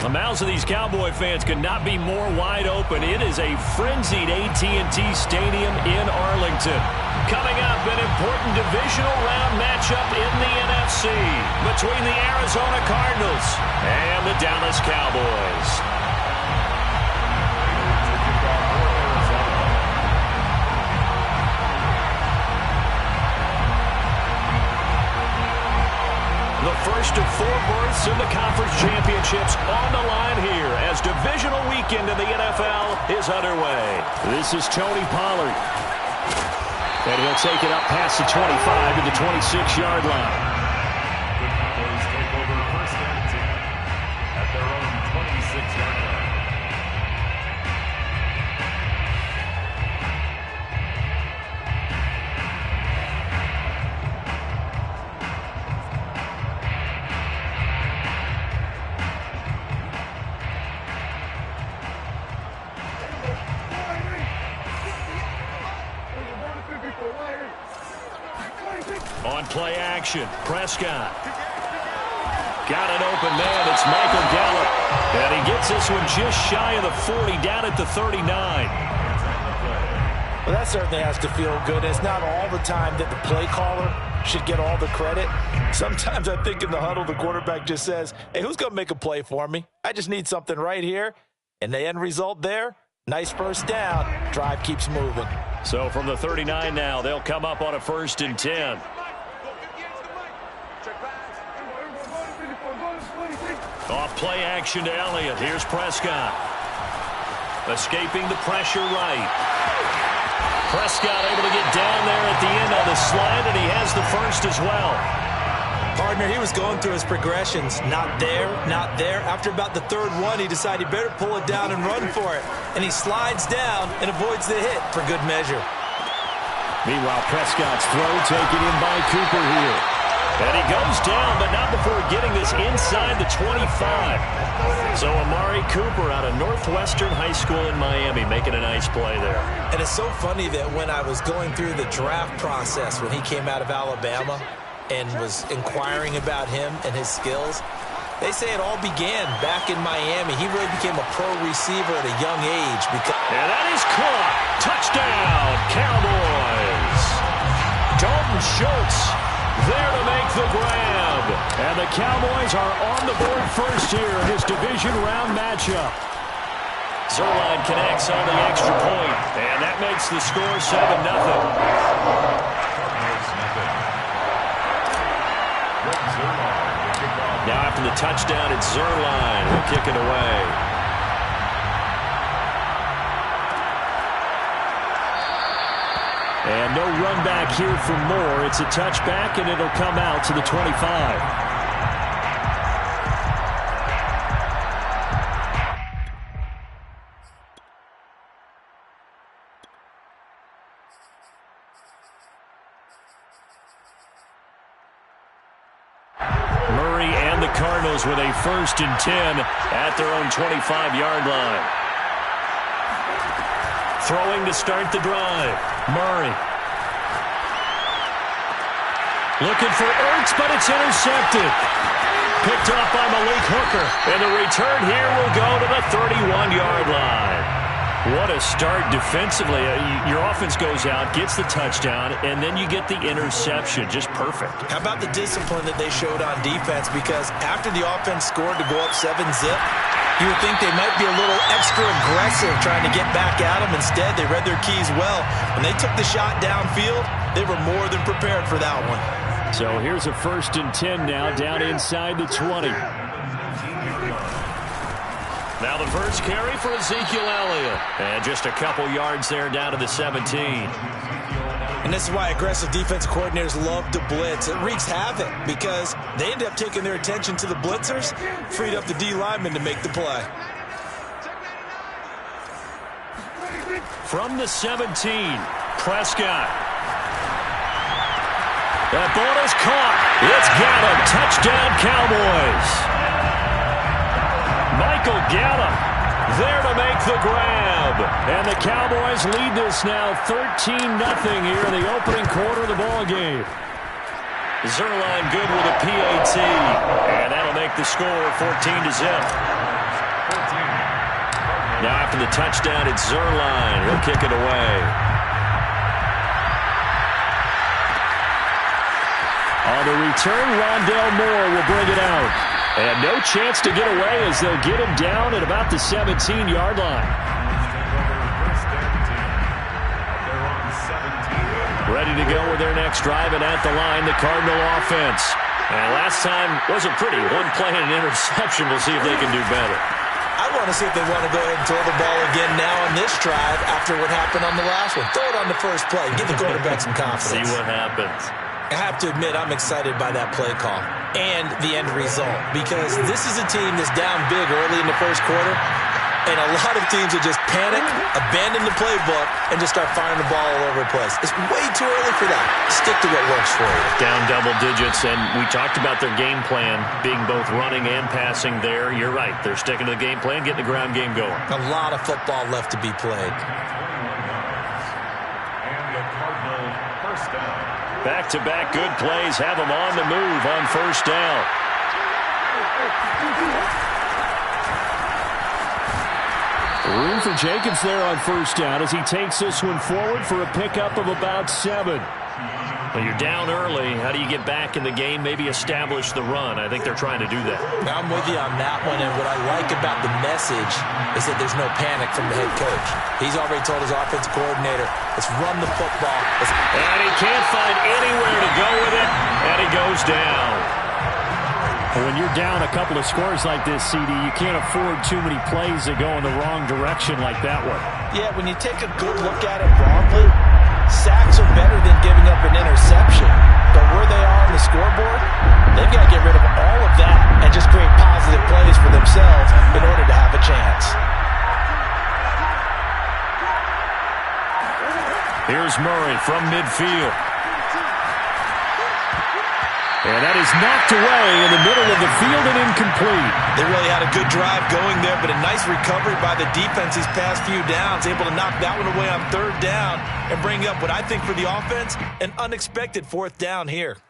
The mouths of these Cowboy fans could not be more wide open. It is a frenzied AT&T Stadium in Arlington. Coming up, an important divisional round matchup in the NFC between the Arizona Cardinals and the Dallas Cowboys. The first of 4 berths in the conference championships on the line here as divisional weekend in the NFL is underway. This is Tony Pollard. And he'll take it up past the 25 to the 26-yard line. The Cowboys take over first and 10 at their own 26-yard line. On play action, Prescott. Got an open man. It's Michael Gallup. And he gets this one just shy of the 40, down at the 39. Well, that certainly has to feel good. It's not all the time that the play caller should get all the credit. Sometimes I think in the huddle, the quarterback just says, hey, who's going to make a play for me? I just need something right here. And the end result there, nice first down. Drive keeps moving. So from the 39 now, they'll come up on a 1st and 10. Off play action to Elliott. Here's Prescott. Escaping the pressure right. Prescott able to get down there at the end on the slide, and he has the first as well. Partner, he was going through his progressions. Not there, not there. After about the 3rd one, he decided he better pull it down and run for it. And he slides down and avoids the hit for good measure. Meanwhile, Prescott's throw taken in by Cooper here. And he goes down, but not before getting this inside the 25. So Amari Cooper out of Northwestern High School in Miami making a nice play there. And it's so funny that when I was going through the draft process when he came out of Alabama and was inquiring about him and his skills, they say it all began back in Miami. He really became a pro receiver at a young age. And that is caught. Touchdown, Cowboys. Dalton Schultz there to make the grab. And the Cowboys are on the board first here in this division round matchup. Zerline connects on the extra point, and that makes the score 7-0. Now after the touchdown, it's Zerline who'll kick it away. And no run back here for more. It's a touchback, and it'll come out to the 25. Cardinals with a 1st and 10 at their own 25-yard line. Throwing to start the drive. Murray. Looking for Ertz, but it's intercepted. Picked off by Malik Hooker. And the return here will go to the 31-yard line. What a start defensively. Your offense goes out, gets the touchdown, and then you get the interception. Just perfect. How about the discipline that they showed on defense? Because after the offense scored to go up 7-zip, you would think they might be a little extra aggressive trying to get back at them. Instead, they read their keys well. When they took the shot downfield, they were more than prepared for that one. So here's a 1st and 10 now down inside the 20. Now the first carry for Ezekiel Elliott. And just a couple yards there down to the 17. And this is why aggressive defense coordinators love to blitz. It wreaks havoc because they end up taking their attention to the blitzers, freed up the D lineman to make the play. From the 17, Prescott. That ball is caught. It's Gallup. Touchdown, Cowboys. Michael Gallup there to make the grab. And the Cowboys lead this now 13-0 here in the opening quarter of the ballgame. Zerline good with a PAT. And that'll make the score 14-0. Now after the touchdown, it's Zerline. He'll kick it away. On the return, Rondale Moore will bring it out. And no chance to get away as they'll get him down at about the 17-yard line. Ready to go with their next drive, and at the line, the Cardinal offense. And last time wasn't pretty. One play and an interception. We'll see if they can do better. I want to see if they want to go ahead and throw the ball again now on this drive after what happened on the last one. Throw it on the first play. Give the quarterback some confidence. See what happens. I have to admit, I'm excited by that play call and the end result because this is a team that's down big early in the first quarter, and a lot of teams will just panic, abandon the playbook, and just start firing the ball all over the place. It's way too early for that. Stick to what works for you. Down double digits, and we talked about their game plan being both running and passing there. You're right. They're sticking to the game plan, getting the ground game going. A lot of football left to be played. And the Cardinal first down. Back-to-back good plays have them on the move on first down. Room for Jacobs there on first down as he takes this one forward for a pickup of about 7. Well, you're down early. How do you get back in the game, maybe establish the run? I think they're trying to do that. I'm with you on that one, and what I like about the message is that there's no panic from the head coach. He's already told his offensive coordinator, let's run the football. And he can't find anywhere to go with it, and he goes down. When you're down a couple of scores like this, CD, you can't afford too many plays that go in the wrong direction like that one. Yeah, when you take a good look at it broadly, sacks are better than giving up an interception. But where they are on the scoreboard, they've got to get rid of all of that and just create positive plays for themselves in order to have a chance. Here's Murray from midfield. And that is knocked away in the middle of the field and incomplete. They really had a good drive going there, but a nice recovery by the defense these past few downs, able to knock that one away on third down and bring up what I think for the offense, an unexpected fourth down here.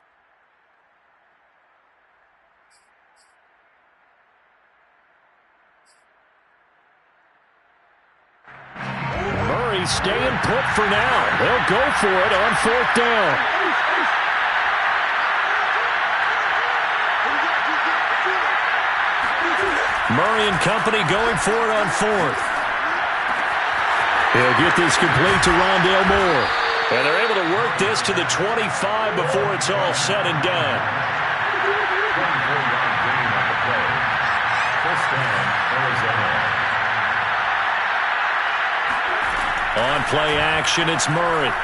Murray staying put for now. They'll go for it on fourth down. Murray and company going for it on fourth. He'll get this complete to Rondale Moore. And they're able to work this to the 25 before it's all said and done. On play action, it's Murray.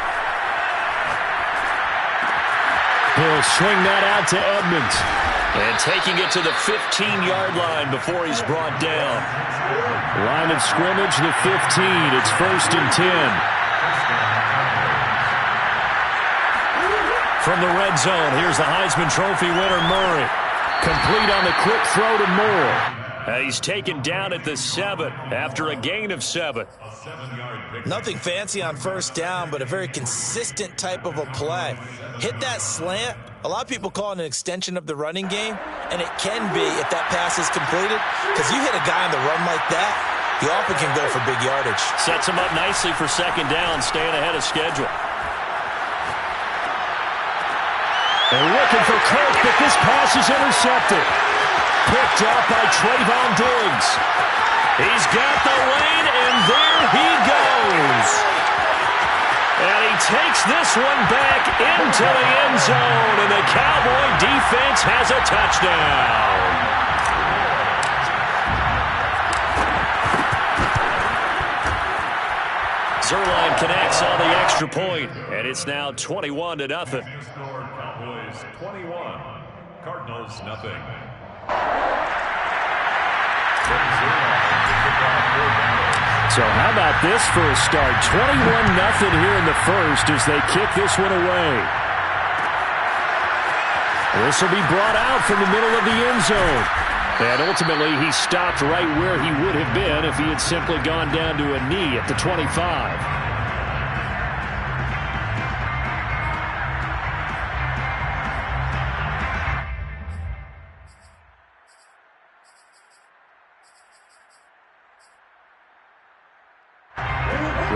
He'll swing that out to Edmonds. And taking it to the 15-yard line before he's brought down. Line of scrimmage, the 15. It's 1st and 10. From the red zone, here's the Heisman Trophy winner, Murray. Complete on the quick throw to Moore. He's taken down at the 7 after a gain of 7. Nothing fancy on first down, but a very consistent type of a play. Hit that slant. A lot of people call it an extension of the running game, and it can be if that pass is completed, because you hit a guy on the run like that, he often can go for big yardage. Sets him up nicely for second down, staying ahead of schedule. They're looking for Kirk, but this pass is intercepted. Picked up by Trayvon Diggs. He's got the lane, and there he goes. And he takes this one back into the end zone, and the Cowboy defense has a touchdown. Zerline connects on the extra point, and it's now 21-0. Cowboys 21, Cardinals nothing. So how about this for a start? 21-0 here in the first as they kick this one away. This will be brought out from the middle of the end zone. And ultimately, he stopped right where he would have been if he had simply gone down to a knee at the 25.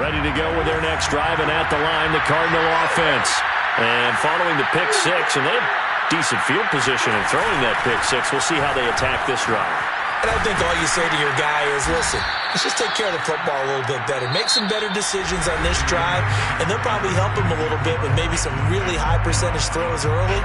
Ready to go with their next drive, and at the line, the Cardinal offense. And following the pick six, and they have decent field position in throwing that pick six. We'll see how they attack this drive. And I think all you say to your guy is, listen, let's just take care of the football a little bit better. Make some better decisions on this drive, and they'll probably help him a little bit with maybe some really high percentage throws early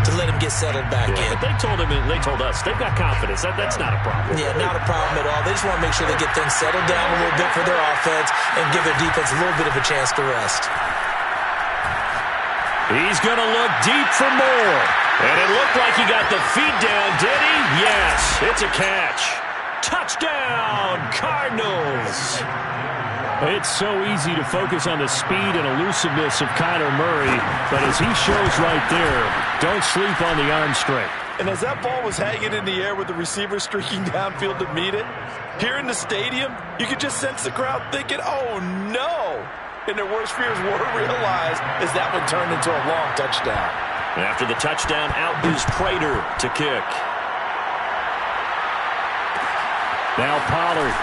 to let him get settled back in. But they told us, they've got confidence. That's not a problem. Yeah, not a problem at all. They just want to make sure they get things settled down a little bit for their offense and give their defense a little bit of a chance to rest. He's going to look deep for more. And it looked like he got the feet down, did he? Yes, it's a catch. Touchdown, Cardinals. It's so easy to focus on the speed and elusiveness of Kyler Murray, but as he shows right there, don't sleep on the arm strength. And as that ball was hanging in the air with the receiver streaking downfield to meet it, here in the stadium, you could just sense the crowd thinking, oh, no. And their worst fears were realized as that one turned into a long touchdown. After the touchdown, out is Prater to kick. Now Pollard.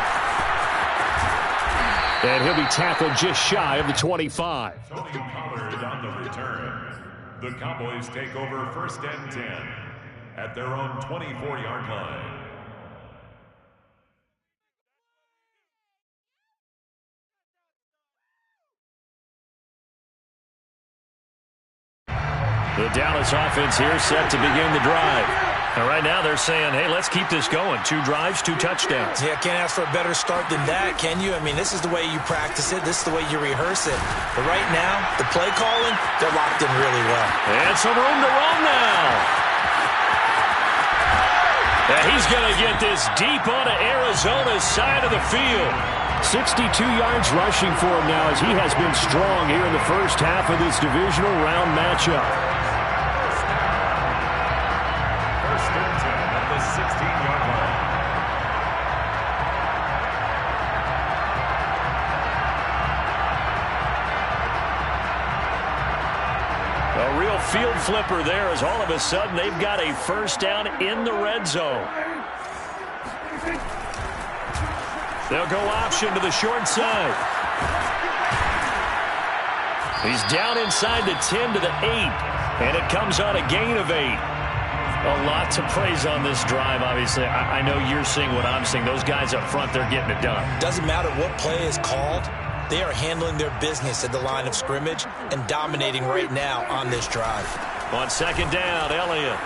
And he'll be tackled just shy of the 25. Tony Pollard on the return. The Cowboys take over 1st and 10 at their own 24-yard line. The Dallas offense here set to begin the drive. And right now they're saying, hey, let's keep this going. 2 drives, 2 touchdowns. Yeah, can't ask for a better start than that, can you? I mean, this is the way you practice it. This is the way you rehearse it. But right now, the play calling, they're locked in really well. And some room to roam now. And he's going to get this deep onto Arizona's side of the field. 62 yards rushing for him now as he has been strong here in the first half of this divisional round matchup. 1st and 10 at the 16-yard line. A real field flipper there as all of a sudden they've got a first down in the red zone. They'll go option to the short side. He's down inside the 10 to the 8. And it comes on a gain of 8. A lot to praise on this drive, obviously. I know you're seeing what I'm seeing. Those guys up front, they're getting it done. Doesn't matter what play is called. They are handling their business at the line of scrimmage and dominating right now on this drive. On 2nd down, Elliott.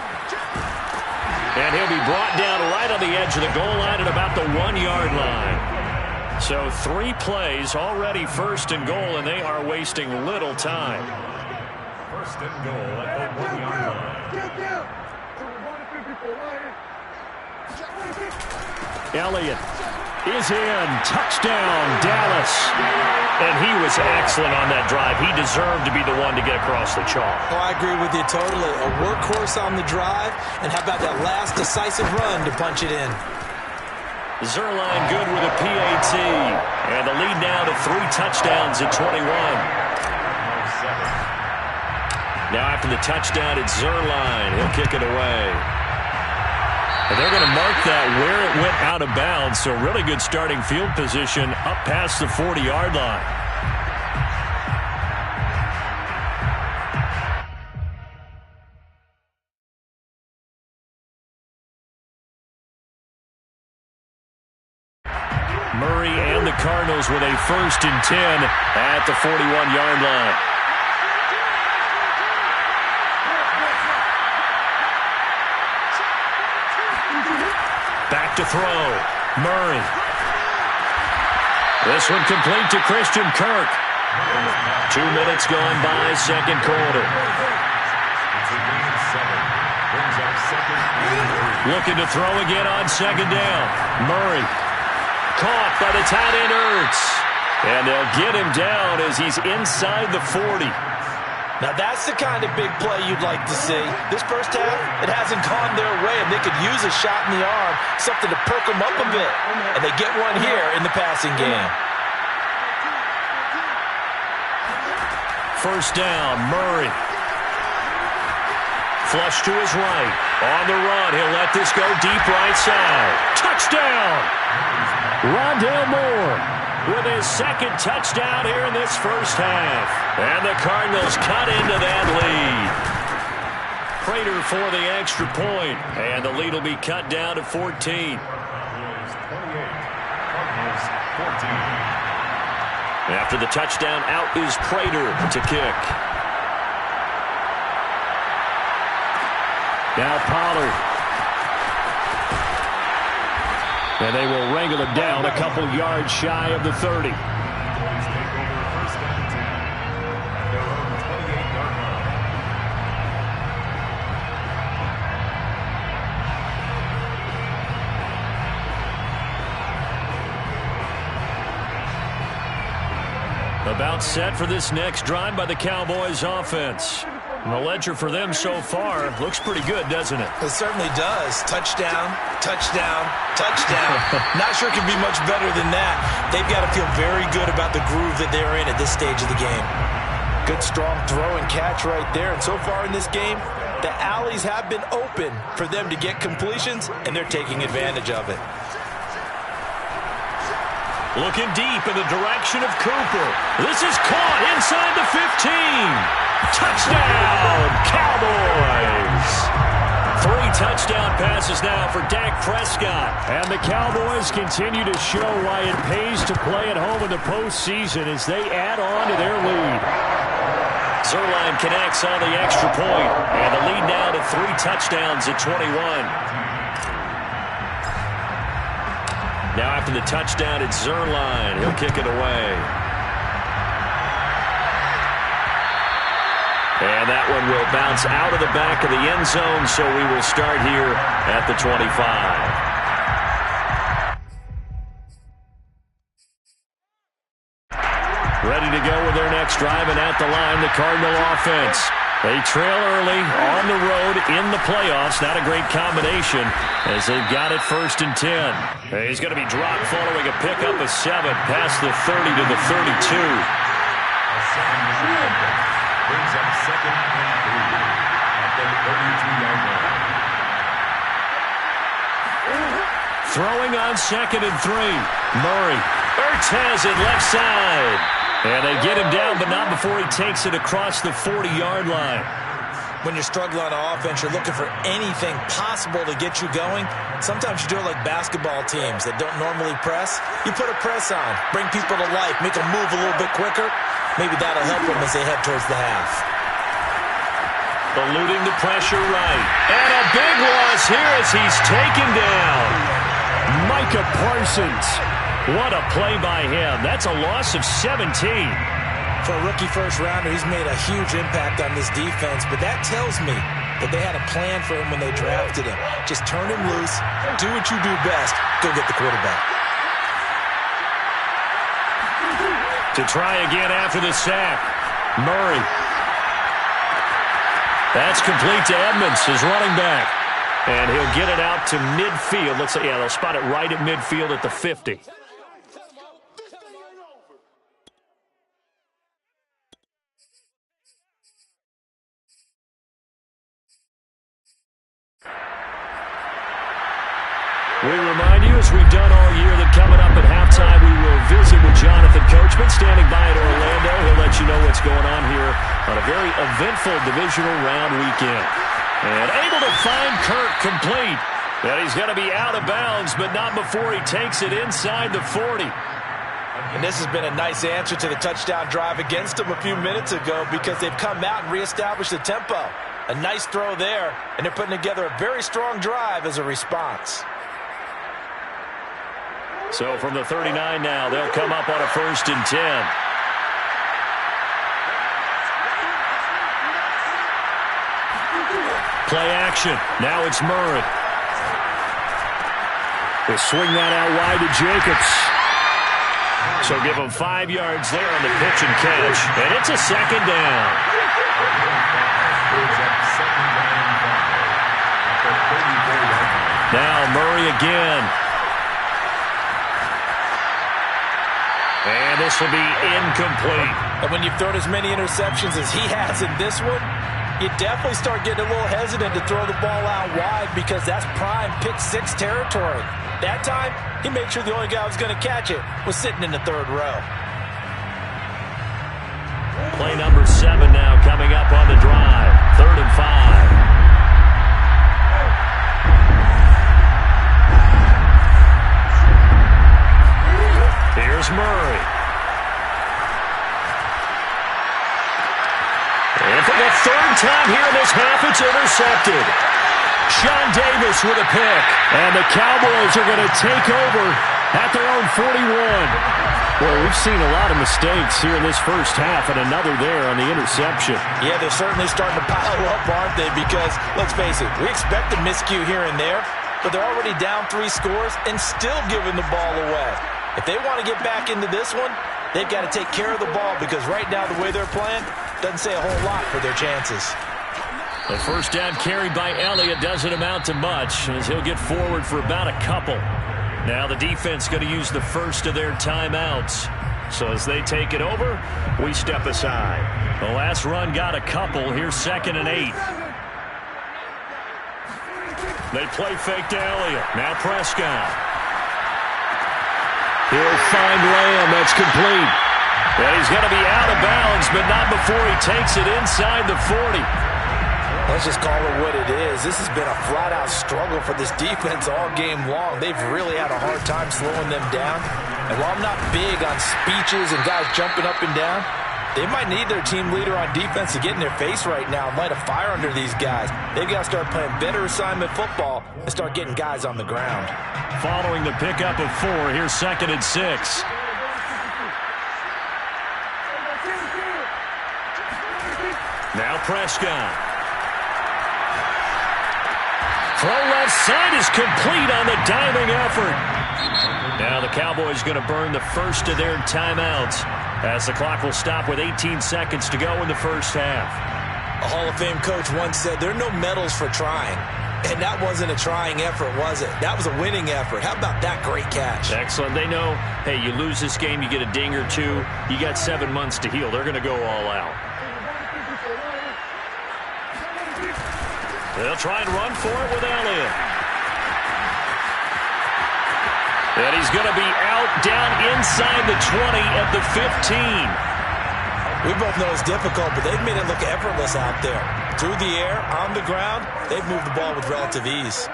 And he'll be brought down right on the edge of the goal line at about the 1-yard line. So 3 plays, already 1st and goal, and they are wasting little time. 1st and goal at the 1-yard line. Elliott is in. Touchdown, Dallas. And he was excellent on that drive. He deserved to be the one to get across the chalk. Oh, I agree with you totally. A workhorse on the drive, and how about that last decisive run to punch it in? Zerline good with a PAT. And the lead now to 3 touchdowns at 21. Now after the touchdown, it's Zerline. He'll kick it away. And they're going to mark that where it went out of bounds. So really good starting field position up past the 40-yard line. Murray and the Cardinals with a 1st and 10 at the 41-yard line. Back to throw. Murray. This one complete to Christian Kirk. 2 minutes going by, 2nd quarter. It's a gain of 7. Brings up 2nd and 3. Looking to throw again on 2nd down. Murray. Caught by the tight end Ertz. And they'll get him down as he's inside the 40. Now that's the kind of big play you'd like to see. This first half, it hasn't gone their way, and they could use a shot in the arm, something to perk them up a bit. And they get one here in the passing game. 1st down, Murray. Flush to his right. On the run, he'll let this go deep right side. Touchdown! Rondale Moore. with his second touchdown here in this first half. And the Cardinals cut into that lead. Prater for the extra point, and the lead will be cut down to 14. Cowboys 28, Cardinals 14. After the touchdown, out is Prater to kick. Now Pollard. And they will wrangle him down a couple yards shy of the 30. Cowboys take over first and 10 at their own 28-yard line. About set for this next drive by the Cowboys offense. And the ledger for them so far looks pretty good, doesn't it? It certainly does. Touchdown, touchdown, touchdown. Not sure it can be much better than that. They've got to feel very good about the groove that they're in at this stage of the game. Good, strong throw and catch right there. And so far in this game, the alleys have been open for them to get completions, and they're taking advantage of it. Looking deep in the direction of Cooper. This is caught inside the 15. Touchdown, Cowboys! 3 touchdown passes now for Dak Prescott. And the Cowboys continue to show why it pays to play at home in the postseason as they add on to their lead. Zerline connects on the extra point, and the lead now to 3 touchdowns at 21. Now after the touchdown, it's Zerline. He'll kick it away. And that one will bounce out of the back of the end zone, so we will start here at the 25. Ready to go with their next drive, and at the line, the Cardinal offense. They trail early on the road in the playoffs. Not a great combination as they've got it 1st and 10. He's going to be dropped following a pickup of 7 past the 30 to the 32. Brings up 2nd and 3 at the 32-yard line. Throwing on 2nd and 3. Murray. Ertz has it left side. And they get him down, but not before he takes it across the 40-yard line. When you're struggling on offense, you're looking for anything possible to get you going. Sometimes you do it like basketball teams that don't normally press. You put a press on, bring people to life, make them move a little bit quicker. Maybe that'll help them as they head towards the half. Eluding the pressure right. And a big loss here as he's taken down. Micah Parsons. What a play by him. That's a loss of 17. For a rookie first-rounder, he's made a huge impact on this defense, but that tells me that they had a plan for him when they drafted him. Just turn him loose, do what you do best, go get the quarterback. To try again after the sack. Murray. That's complete to Edmonds, his running back. And he'll get it out to midfield. Looks like, yeah, they'll spot it right at midfield at the 50. We remind you, as we've done all year, that coming up at halftime, we will visit with Jonathan Coachman, standing by in Orlando. He'll let you know what's going on here on a very eventful divisional round weekend. And able to find Kirk complete. And he's going to be out of bounds, but not before he takes it inside the 40. And this has been a nice answer to the touchdown drive against them a few minutes ago because they've come out and reestablished the tempo. A nice throw there, and they're putting together a very strong drive as a response. So from the 39 now, they'll come up on a 1st and 10. Play action. Now it's Murray. They swing that out wide to Jacobs. So give him 5 yards there on the pitch and catch. And it's a 2nd down. Now Murray again. And this will be incomplete. And when you've thrown as many interceptions as he has in this one, You definitely start getting a little hesitant to throw the ball out wide because that's prime pick six territory. That time, he made sure the only guy who was going to catch it was sitting in the third row. Play number 7 now coming up on the drive. 3rd and 5. Here's Murray. And for the 3rd time here in this half, it's intercepted. Sean Davis with a pick. And the Cowboys are going to take over at their own 41. Boy, we've seen a lot of mistakes here in this first half, and another there on the interception. Yeah, they're certainly starting to pile up, aren't they? Because, let's face it, we expect a miscue here and there, but they're already down 3 scores and still giving the ball away. If they want to get back into this one, they've got to take care of the ball because right now the way they're playing doesn't say a whole lot for their chances. The first down carry by Elliott doesn't amount to much as he'll get forward for about a couple. Now the defense going to use the first of their timeouts. So as they take it over, we step aside. The last run got a couple. Here's 2nd and 8. They play fake to Elliott. Now Prescott. He'll find Lamb. That's complete. And he's going to be out of bounds, but not before he takes it inside the 40. Let's just call it what it is. This has been a flat-out struggle for this defense all game long. They've really had a hard time slowing them down. And while I'm not big on speeches and guys jumping up and down, they might need their team leader on defense to get in their face right now and light a fire under these guys. They've got to start playing better assignment football and start getting guys on the ground. Following the pickup of 4, here's 2nd and 6. Now Prescott. Throw left side is complete on the diving effort. Now the Cowboys going to burn the first of their timeouts as the clock will stop with 18 seconds to go in the first half. A Hall of Fame coach once said there are no medals for trying. And that wasn't a trying effort, was it? That was a winning effort. How about that great catch? Excellent. They know, hey, you lose this game, you get a ding or 2. You got 7 months to heal. They're going to go all out. They'll try and run for it with Elliott. And he's going to be out down inside the 20 at the 15. We both know it's difficult, but they've made it look effortless out there. Through the air, on the ground, they've moved the ball with relative ease.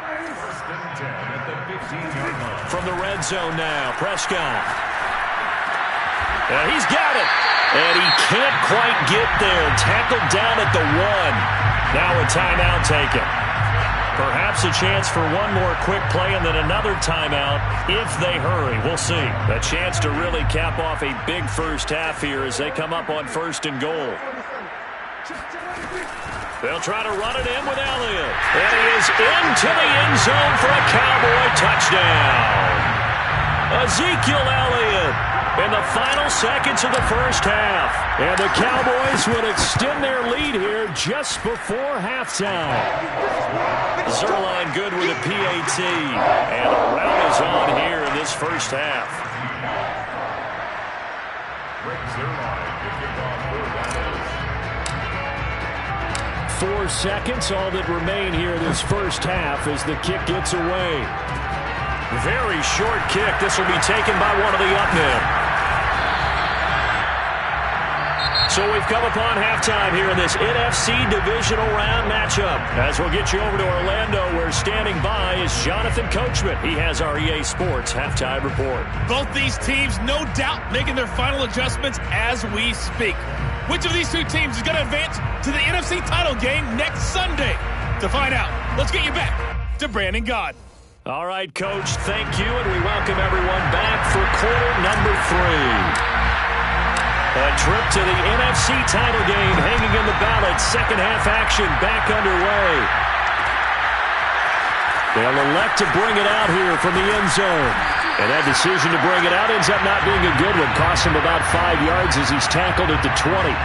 From the red zone now, Prescott. And he's got it. And he can't quite get there. Tackled down at the 1. Now a timeout taken. Perhaps a chance for one more quick play and then another timeout if they hurry. We'll see. A chance to really cap off a big first half here as they come up on 1st and goal. They'll try to run it in with Elliott. And he is into the end zone for a Cowboy touchdown. Ezekiel Elliott in the final seconds of the first half. And the Cowboys would extend their lead here just before halftime. Zerline good with a PAT. And the round is on here in this first half. 4 seconds, all that remain here in this first half as the kick gets away. Very short kick. This will be taken by one of the up men. So we've come upon halftime here in this NFC divisional round matchup. As we'll get you over to Orlando, where standing by is Jonathan Coachman. He has our EA Sports halftime report. Both these teams, no doubt, making their final adjustments as we speak. Which of these two teams is going to advance to the NFC title game next Sunday? To find out, let's get you back to Brandon Gaud. All right, Coach, thank you, and we welcome everyone back for quarter number 3. A trip to the NFC title game hanging in the balance. Second half action back underway. They'll elect to bring it out here from the end zone. And that decision to bring it out ends up not being a good one. Costs him about 5 yards as he's tackled at the 20.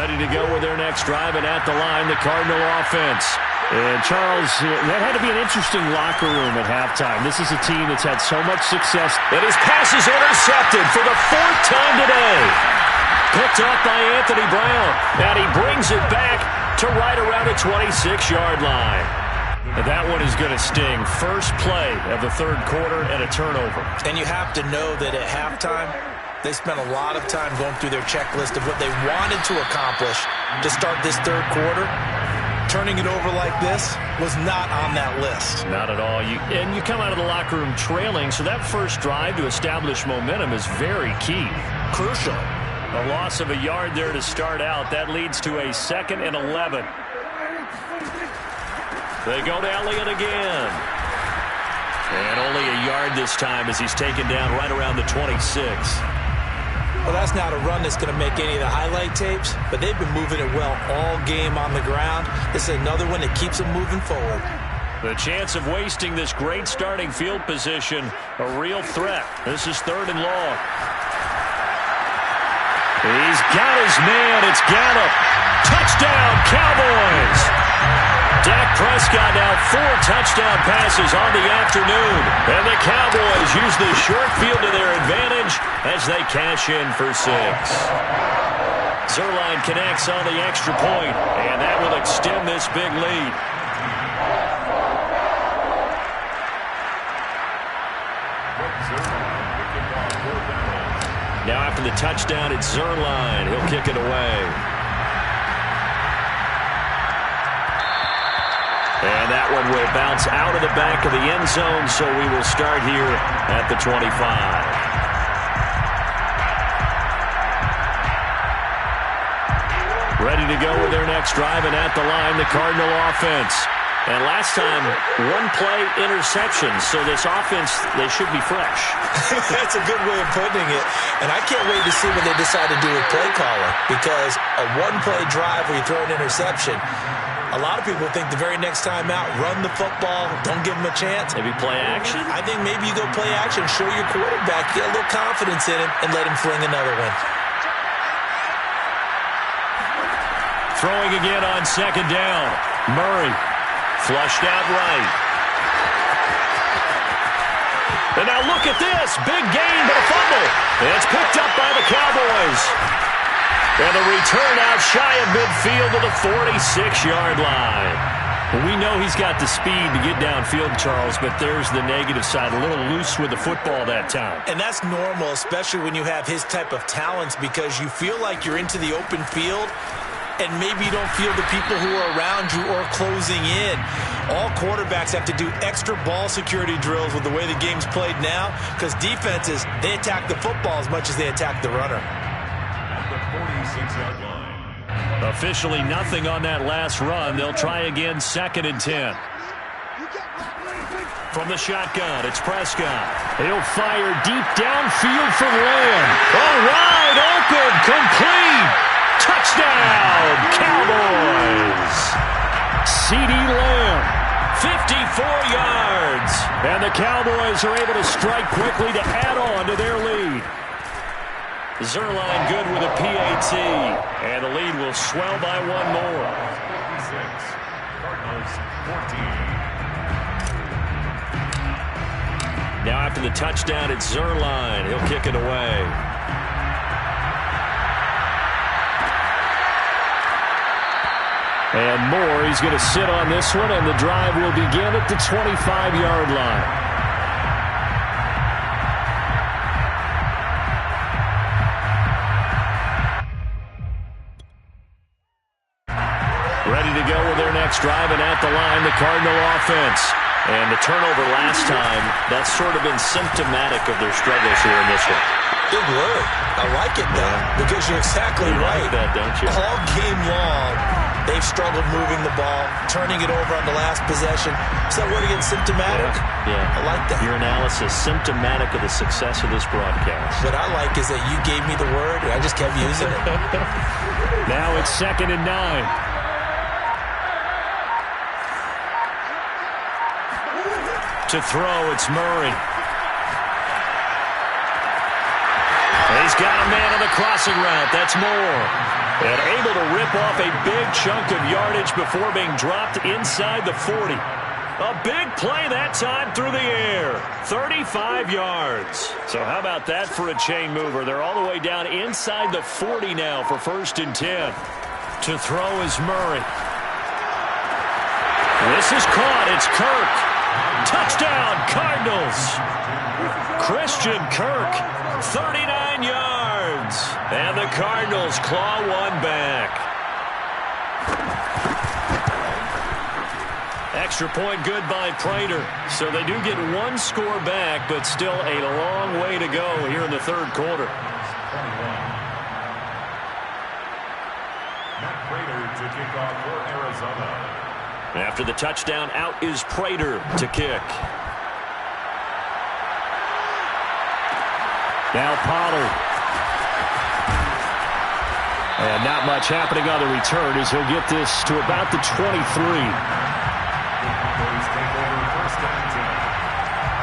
Ready to go with their next drive, and at the line, the Cardinal offense. And, Charles, that had to be an interesting locker room at halftime. This is a team that's had so much success. And his pass is intercepted for the 4th time today. Picked off by Anthony Brown. And he brings it back to right around the 26-yard line. And that one is going to sting. First play of the 3rd quarter and a turnover. And you have to know that at halftime, they spent a lot of time going through their checklist of what they wanted to accomplish to start this 3rd quarter. Turning it over like this was not on that list. Not at all. And you come out of the locker room trailing, so that first drive to establish momentum is very key. Crucial. A loss of a yard there to start out. That leads to a 2nd and 11. They go to Elliott again. And only a yard this time as he's taken down right around the 26. Well, that's not a run that's going to make any of the highlight tapes, but they've been moving it well all game on the ground. This is another one that keeps them moving forward. The chance of wasting this great starting field position, a real threat. This is 3rd and long. He's got his man. It's Gallup. Touchdown, Cowboys. Dak Prescott now 4 touchdown passes on the afternoon. And the Cowboys use the short field to their advantage as they cash in for 6. Zerline connects on the extra point, and that will extend this big lead. Now after the touchdown, it's Zerline. He'll kick it away. And that one will bounce out of the back of the end zone, so we will start here at the 25. Ready to go with their next drive, and at the line, the Cardinal offense. And last time, 1-play interception, so this offense, they should be fresh. That's a good way of putting it. And I can't wait to see what they decide to do with play caller, because a 1-play drive where you throw an interception, a lot of people think the very next time out, run the football, don't give them a chance. Maybe play action? I think maybe you go play action, show your quarterback, get a little confidence in him, and let him fling another one. Throwing again on 2nd down. Murray. Flushed out right. And now look at this. Big gain, but a fumble. And it's picked up by the Cowboys. And the return out shy of midfield to the 46-yard line. We know he's got the speed to get downfield, Charles, but there's the negative side. A little loose with the football that time. And that's normal, especially when you have his type of talents, because you feel like you're into the open field, and maybe you don't feel the people who are around you or closing in. All quarterbacks have to do extra ball security drills with the way the game's played now, because defenses, they attack the football as much as they attack the runner. At the 46-yard line. Officially nothing on that last run. They'll try again, 2nd and 10. From the shotgun, it's Prescott. He'll fire deep downfield for Lamb. All right, open, complete. Touchdown, Cowboys! C.D. Lamb, 54 yards. And the Cowboys are able to strike quickly to add on to their lead. Zerline good with a PAT. And the lead will swell by 1 more. 56. Cardinals 14. Now after the touchdown, it's Zerline. He'll kick it away. And Moore, he's going to sit on this one, and the drive will begin at the 25-yard line. Ready to go with their next drive, and at the line, the Cardinal offense. And the turnover last time, that's sort of been symptomatic of their struggles here in this one. Big word. I like it, though, because you're exactly right. You like that, don't you? All game long, they've struggled moving the ball, turning it over on the last possession. Is that word again, symptomatic? Yeah. I like that. Your analysis, symptomatic of the success of this broadcast. What I like is that you gave me the word, and I just kept using it. Now it's 2nd and 9. To throw, it's Murray. he's got a man on the crossing route. That's Moore. And able to rip off a big chunk of yardage before being dropped inside the 40. A big play that time through the air. 35 yards. So how about that for a chain mover? They're all the way down inside the 40 now for 1st and 10. To throw is Murray. This is caught. It's Kirk. Touchdown, Cardinals. Christian Kirk, 39 yards. And the Cardinals claw one back. Extra point good by Prater. So they do get one score back, but still a long way to go here in the 3rd quarter. Matt Prater to kick off for Arizona. After the touchdown, out is Prater to kick. Now Pollard. And not much happening on the return as he'll get this to about the 23. Cowboys take over 1st and 10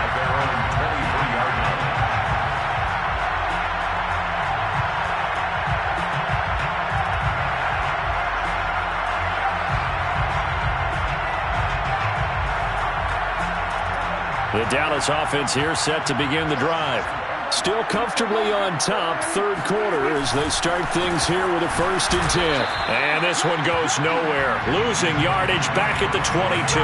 at their own 23-yard line. The Dallas offense here set to begin the drive. Still comfortably on top, 3rd quarter as they start things here with a 1st and 10. And this one goes nowhere. Losing yardage back at the 22.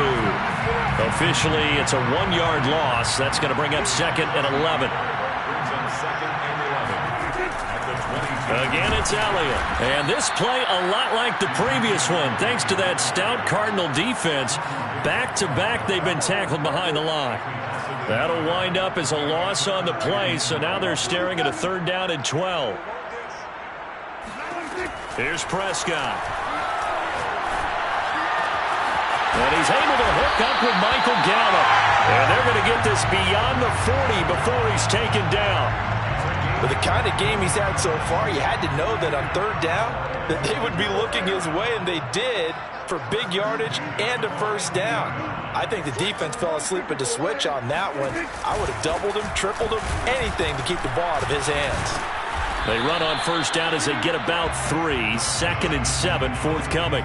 Officially, it's a 1-yard loss. That's going to bring up 2nd and 11. Brings up 2nd and 11 at the 22. Again, it's Elliott. And this play a lot like the previous one. Thanks to that stout Cardinal defense. Back-to-back, they've been tackled behind the line. That'll wind up as a loss on the play, so now they're staring at a 3rd down and 12. Here's Prescott. And he's able to hook up with Michael Gallup. And they're going to get this beyond the 40 before he's taken down. With the kind of game he's had so far, you had to know that on 3rd down that they would be looking his way, and they did, for big yardage and a 1st down. I think the defense fell asleep at the switch on that one. I would have doubled him, tripled him, anything to keep the ball out of his hands. They run on 1st down as they get about 3. 2nd and 7 forthcoming.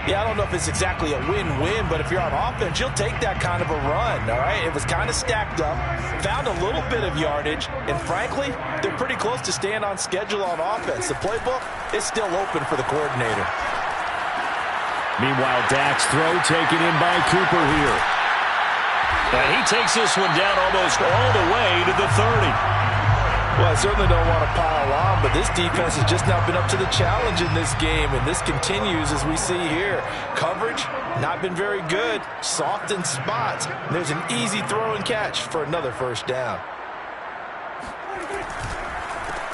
Yeah, I don't know if it's exactly a win-win, but if you're on offense, you'll take that kind of a run, all right? It was kind of stacked up, found a little bit of yardage, and frankly, they're pretty close to staying on schedule on offense. The playbook is still open for the coordinator. Meanwhile, Dak's throw taken in by Cooper here. And he takes this one down almost all the way to the 30. Well, I certainly don't want to pile on, but this defense has just not been up to the challenge in this game, and this continues as we see here. Coverage, not been very good. Soft in spots. And there's an easy throw and catch for another 1st down.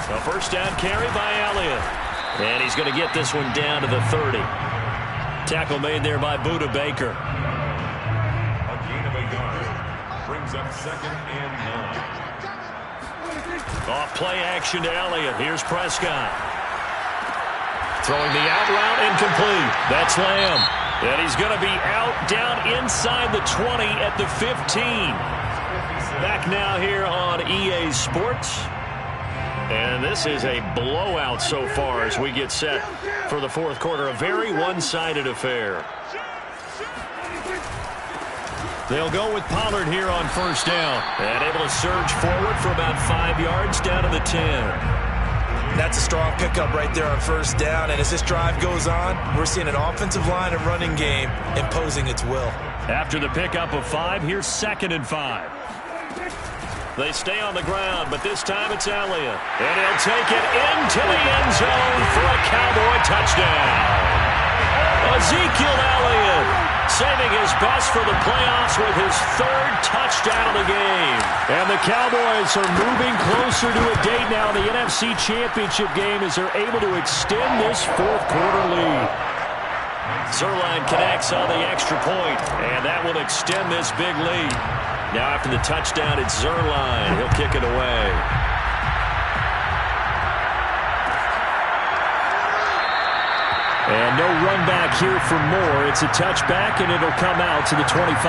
A 1st down carry by Elliott. And he's going to get this one down to the 30. Tackle made there by Budda Baker. A gain of a yard brings up 2nd and 9. Off play action to Elliott. Here's Prescott. Throwing the out route incomplete. That's Lamb. And he's going to be out down inside the 20 at the 15. Back now here on EA Sports. And this is a blowout so far as we get set for the 4th quarter. A very one-sided affair. They'll go with Pollard here on 1st down. And able to surge forward for about 5 yards down to the 10. That's a strong pickup right there on 1st down. And as this drive goes on, we're seeing an offensive line and running game imposing its will. After the pickup of 5, here's 2nd and 5. They stay on the ground, but this time it's Elliott. And he'll take it into the end zone for a Cowboy touchdown. Ezekiel Elliott saving his best for the playoffs with his 3rd touchdown of the game. And the Cowboys are moving closer to a date now in the NFC Championship game as they're able to extend this 4th quarter lead. Zerline connects on the extra point, and that will extend this big lead. Now after the touchdown, it's Zerline. He'll kick it away. And no run back here for Moore. It's a touchback, and it'll come out to the 25.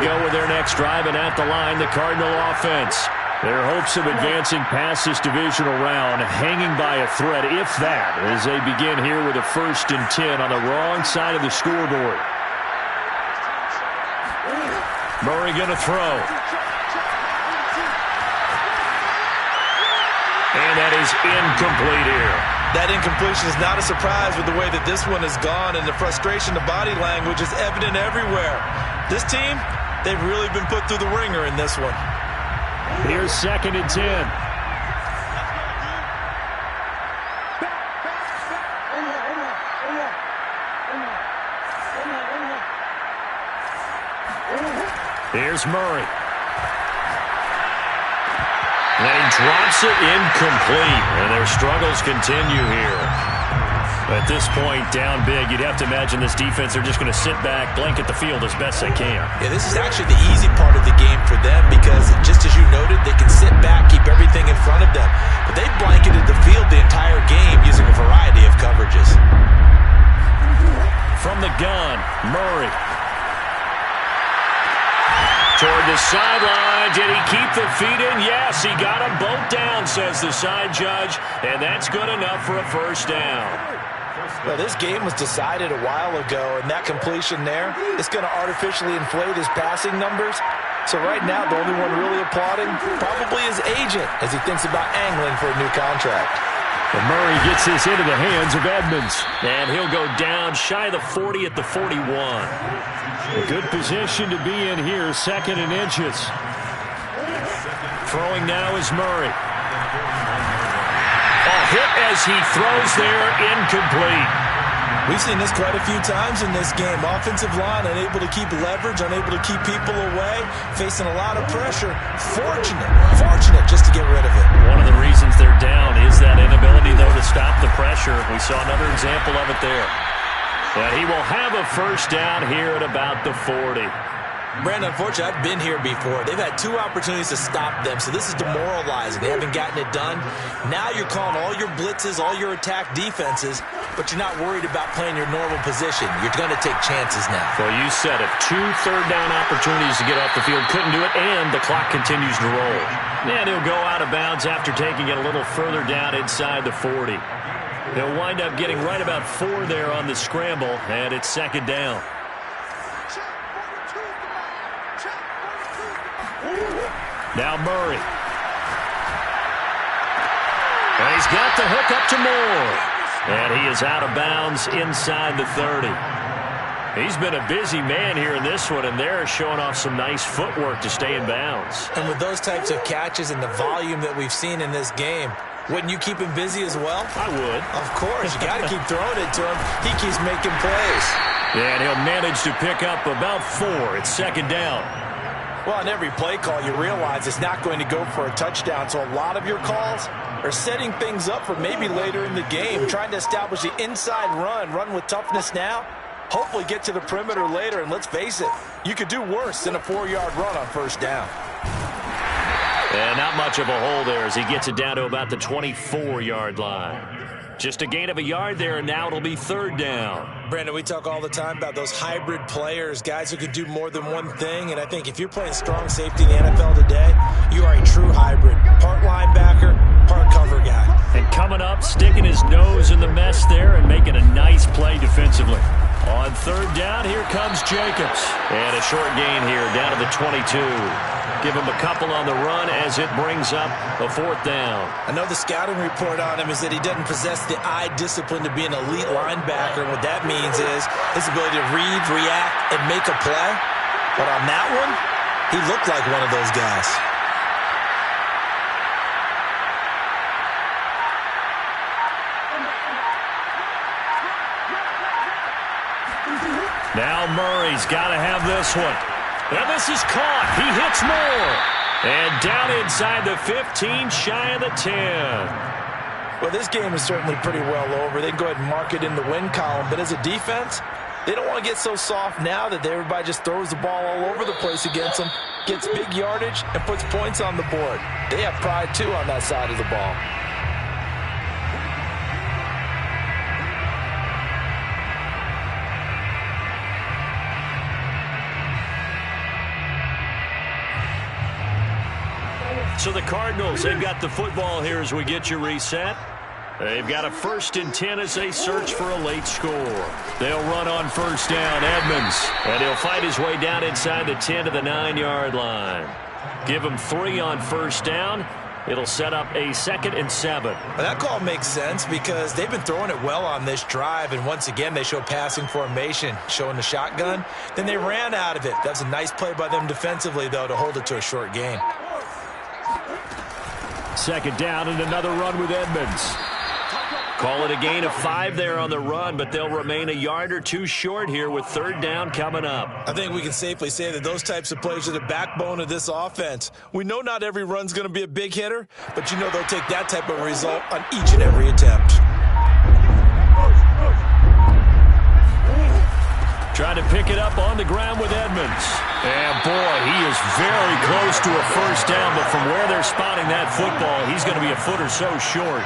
go with their next drive, and at the line, the Cardinal offense. Their hopes of advancing past this divisional round hanging by a thread, if that, as they begin here with a 1st and 10 on the wrong side of the scoreboard. Murray going to throw. And that is incomplete here. That incompletion is not a surprise with the way that this one has gone, and the frustration, the body language is evident everywhere. This team, they've really been put through the ringer in this one. Here's 2nd and 10. Here's Murray. And he drops it incomplete, and their struggles continue here. At this point, down big, you'd have to imagine this defense, they're just going to sit back, blanket the field as best they can. Yeah, this is actually the easy part of the game for them because, just as you noted, they can sit back, keep everything in front of them. But they've blanketed the field the entire game using a variety of coverages. From the gun, Murray. Toward the sideline. Did he keep the feet in? Yes, he got them both down, says the side judge, and that's good enough for a 1st down. Well, this game was decided a while ago, and that completion there is going to artificially inflate his passing numbers. So right now, the only one really applauding probably his agent as he thinks about angling for a new contract. And Murray gets this into the hands of Edmonds. And he'll go down shy of the 40 at the 41. A good position to be in here, 2nd and inches. Throwing now is Murray. A hit as he throws there, incomplete. We've seen this quite a few times in this game. Offensive line unable to keep leverage, unable to keep people away, facing a lot of pressure. Fortunate just to get rid of it. One of the reasons they're down is that inability, though, to stop the pressure. We saw another example of it there. And he will have a 1st down here at about the 40. Brandon, unfortunately, I've been here before. They've had 2 opportunities to stop them, so this is demoralizing. They haven't gotten it done. Now you're calling all your blitzes, all your attack defenses, but you're not worried about playing your normal position. You're going to take chances now. Well, you said it. 2 third-down opportunities to get off the field. Couldn't do it, and the clock continues to roll. And he'll go out of bounds after taking it a little further down inside the 40. He'll wind up getting right about 4 there on the scramble, and it's 2nd down. Now Murray. And he's got the hook up to Moore. And he is out of bounds inside the 30. He's been a busy man here in this one, and they're showing off some nice footwork to stay in bounds. And with those types of catches and the volume that we've seen in this game, wouldn't you keep him busy as well? I would. Of course. You got to keep throwing it to him. He keeps making plays. And he'll manage to pick up about 4. It's 2nd down. Well, on every play call, you realize it's not going to go for a touchdown. So a lot of your calls are setting things up for maybe later in the game, trying to establish the inside run with toughness now. Hopefully get to the perimeter later, and let's face it, you could do worse than a 4-yard run on 1st down. And not much of a hole there as he gets it down to about the 24-yard line. Just a gain of a yard there, and now it'll be 3rd down. Brandon, we talk all the time about those hybrid players, guys who could do more than one thing, and I think if you're playing strong safety in the NFL today, you are a true hybrid. Part linebacker, part cover guy. And coming up, sticking his nose in the mess there and making a nice play defensively. On 3rd down, here comes Jacobs. And a short gain here down to the 22. Give him a couple on the run as it brings up a 4th down. I know the scouting report on him is that he doesn't possess the eye discipline to be an elite linebacker. And what that means is his ability to read, react, and make a play. But on that one, he looked like one of those guys. Now Murray's got to have this one. And this is caught. He hits Moore. And down inside the 15, shy of the 10. Well, this game is certainly pretty well over. They can go ahead and mark it in the win column. But as a defense, they don't want to get so soft now that everybody just throws the ball all over the place against them, gets big yardage, and puts points on the board. They have pride, too, on that side of the ball. So the Cardinals, they've got the football here as we get you reset. They've got a 1st and 10 as they search for a late score. They'll run on 1st down, Edmonds. And he'll fight his way down inside the 10 to the 9-yard line. Give him 3 on 1st down. It'll set up a 2nd and 7. Well, that call makes sense because they've been throwing it well on this drive, and once again they show passing formation, showing the shotgun. Then they ran out of it. That's a nice play by them defensively, though, to hold it to a short gain. 2nd down and another run with Edmonds. Call it a gain of 5 there on the run, but they'll remain a yard or 2 short here with 3rd down coming up. I think we can safely say that those types of plays are the backbone of this offense. We know not every run's going to be a big hitter, but you know they'll take that type of result on each and every attempt. Trying to pick it up on the ground with Edmonds. And, boy, he is very close to a 1st down, but from where they're spotting that football, he's going to be a foot or so short.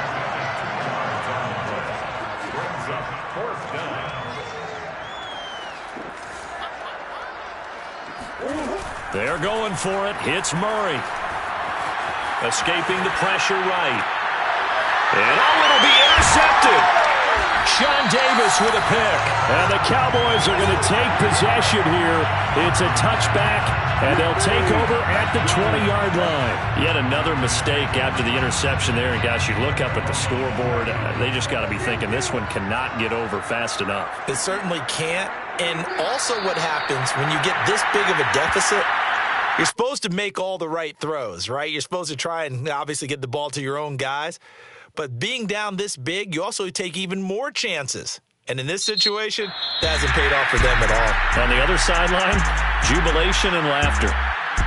They're going for it. Hits Murray. Escaping the pressure right. And it'll be intercepted. Sean Davis with a pick. And the Cowboys are going to take possession here. It's a touchback, and they'll take over at the 20-yard line. Yet another mistake after the interception there. And, guys, you look up at the scoreboard. They just got to be thinking this one cannot get over fast enough. It certainly can't. And also what happens when you get this big of a deficit, you're supposed to make all the right throws, right? You're supposed to try and obviously get the ball to your own guys. But being down this big, you also take even more chances. And in this situation, that hasn't paid off for them at all. On the other sideline, jubilation and laughter.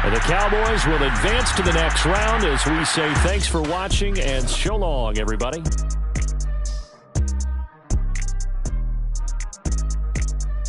And the Cowboys will advance to the next round as we say thanks for watching and so long, everybody.